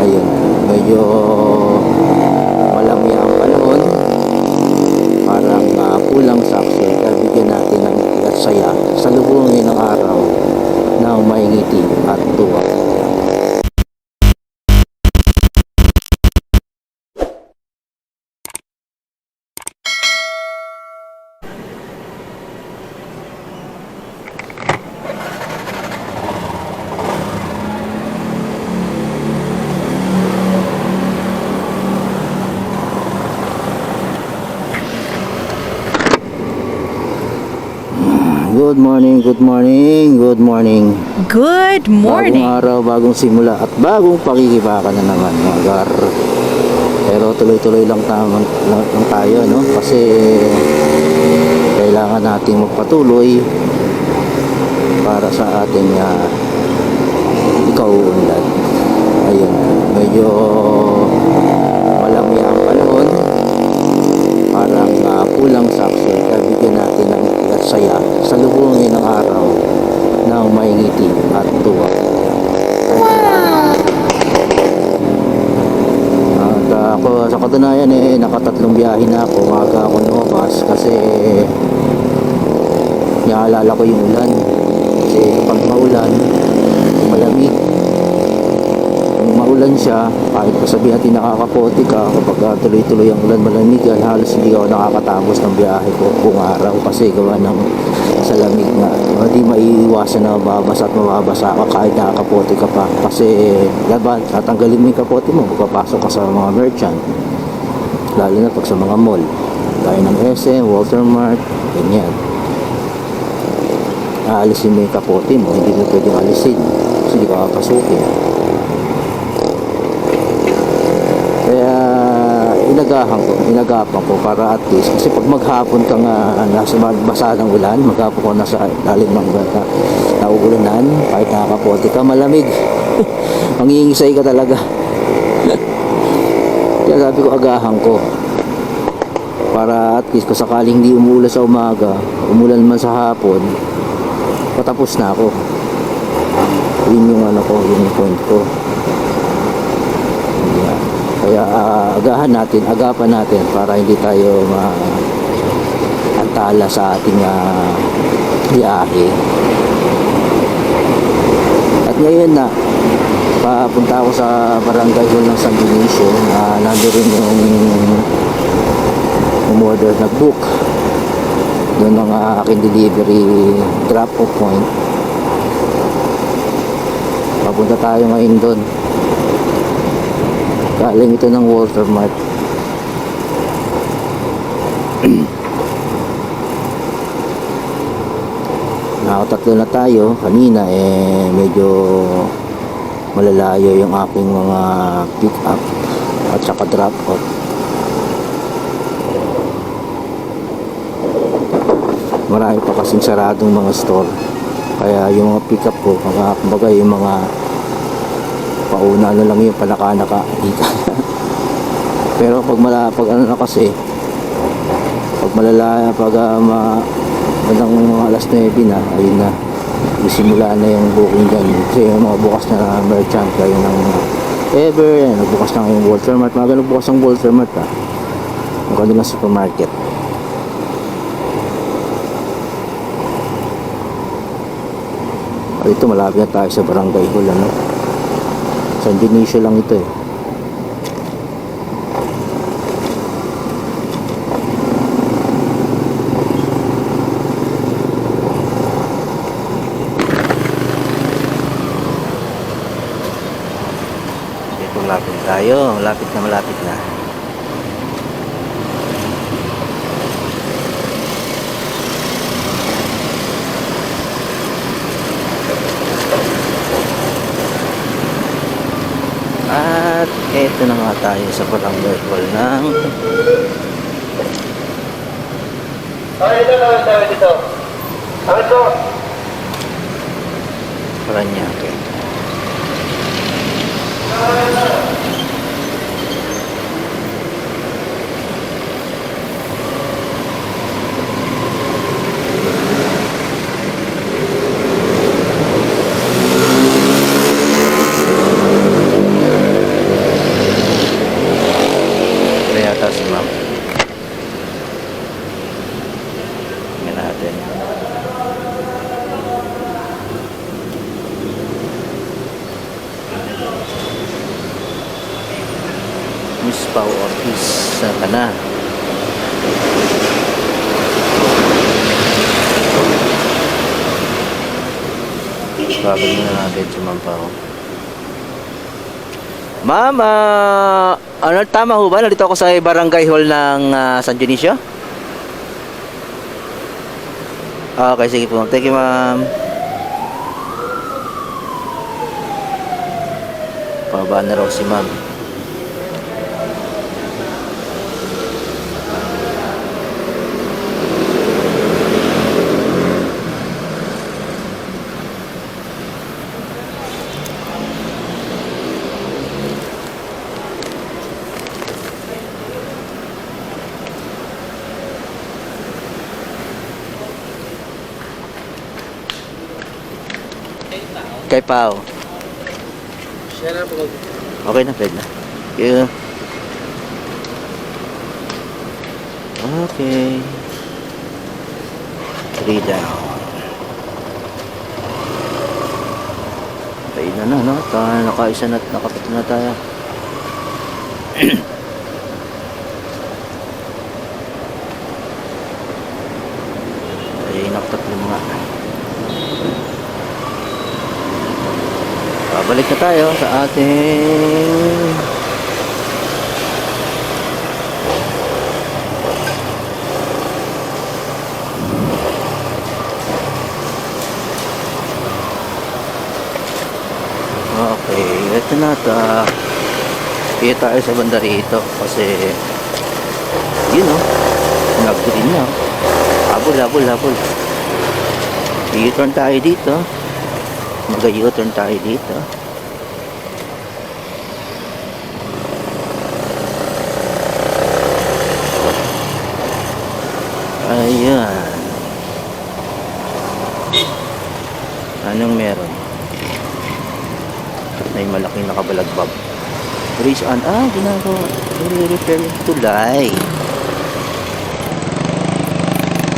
Ayun, medyo malamya ang panahon. Parang kulang sa aksyon. Kaya bigyan natin ng at saya sa lubungin ng araw na may ngiti at tuwa. Good morning, good morning, good morning. Good morning. Bagong araw, bagong simula at bagong pakikibakan na naman mga gar. Pero tuloy-tuloy lang tayo, no? Kasi kailangan nating magpatuloy para sa ating ikaw-unlad. Ayun, medyo malamya ang panahon. Parang kulang sa aksyon. Kaya bigyan natin ng saya sa lubungin ng araw na may ngiti at tuwa. At ako sa katunayan nakatatlong biyahe na ako. Maaga ako lumabas kasi naalala ko yung ulan. Kasi kapag maulan, malamig. Kung maulan siya, kahit pasabihin natin nakakapote ka, kapag tuloy-tuloy ang ulan, malamigan, halos hindi ako nakakatapos ng biyahe ko buong araw kasi gawa ng sa lamig nga. Hindi maiiwasan na mababasa at mababasa ka kahit nakakapote ka pa kasi laban, tatanggalin mo yung kapote mo, papasok ka sa mga merchant, lalo na pag sa mga mall gaya ng SM, Walter Mart, ganyan. Aalisin mo yung kapote mo, hindi mo pwedeng alisin kasi hindi ka kapasukin. Kaya inagapan ko para at least kasi pag maghapon ka nga nasa basa ng ulan, maghapon ko nasa lalim ng naugulanan, kahit nakakapote ka, malamig. Mangingisay ka talaga. Kaya sabi ko agahan ko para at least kung sakaling hindi umulan sa umaga, umulan man sa hapon, patapos na ako. Yun yung yung point ko. Kaya agapan natin para hindi tayo maantala sa ating biyahe. At ngayon na papunta ako sa barangay hall ng San Dionisio. Nandun rin yung umorder na book doon ang aking delivery drop off point. Papunta tayo ngayon doon. Galing ito ng Walter Mart. Nakatatlo na tayo. Kanina medyo malalayo yung aking mga pick up at saka drop off. Marami pa kasing saradong mga store. Kaya yung mga pick up ko, kumbaga yung mga pauna na lang yung panaka-naka pero pag kasi pag malala bandang mga alas 9 na, ayun na isimula na yung booking dyan kasi yung mga bukas na merchant kayo ng ever, nagbukas na yung Walter Mart, mga ganun bukas ang Walter Mart ang kanilang supermarket. Ito malapit na tayo sa barangay hall, San Dionisio lang ito Dito malapit tayo, malapit na. At eto na nga tayo sa barangay hall ng Paranaque. Miss Pao Ortiz. Saan ka na? Babag na natin si Ma'am Pao. Mama, ano tama ho ba? Nandito ako sa barangay hall ng San Dionisio? Okay, sige po. Thank you, ma'am. Pababa na raw si ma'am. Kay Pao. Siya na po. Okay na, pwede na. Thank you. Okay. 3 down. Tayo na, no? Nakaisa na, nakapit na tayo. Ay, naktatlo nga. Babalik na tayo sa ating okay, ito na ta. Kaya tayo sa banda rito kasi yun o, nag-green na. Habol. U-turn tayo dito. Mag-u-turn tayo dito. Ayan. Anong meron? May malaking nakabalagbag. Bridge on. Ginagawa. Repair yung tulay.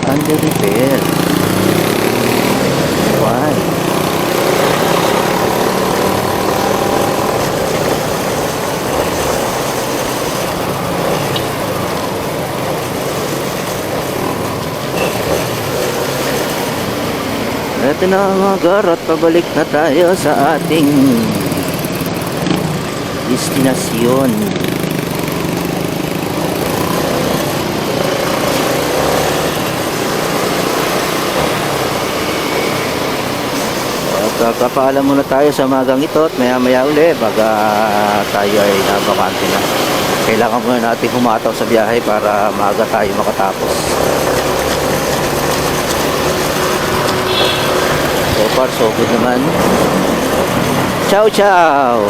Under repair. Why? Ito na mga garot, pabalik na tayo sa ating destinasyon. At kapaalam muna tayo sa magang ito at maya uli pag tayo ay nabakante na. Kailangan muna natin humataw sa biyahe para maaga tayo makatapos. So far, so good naman. Ciao, ciao!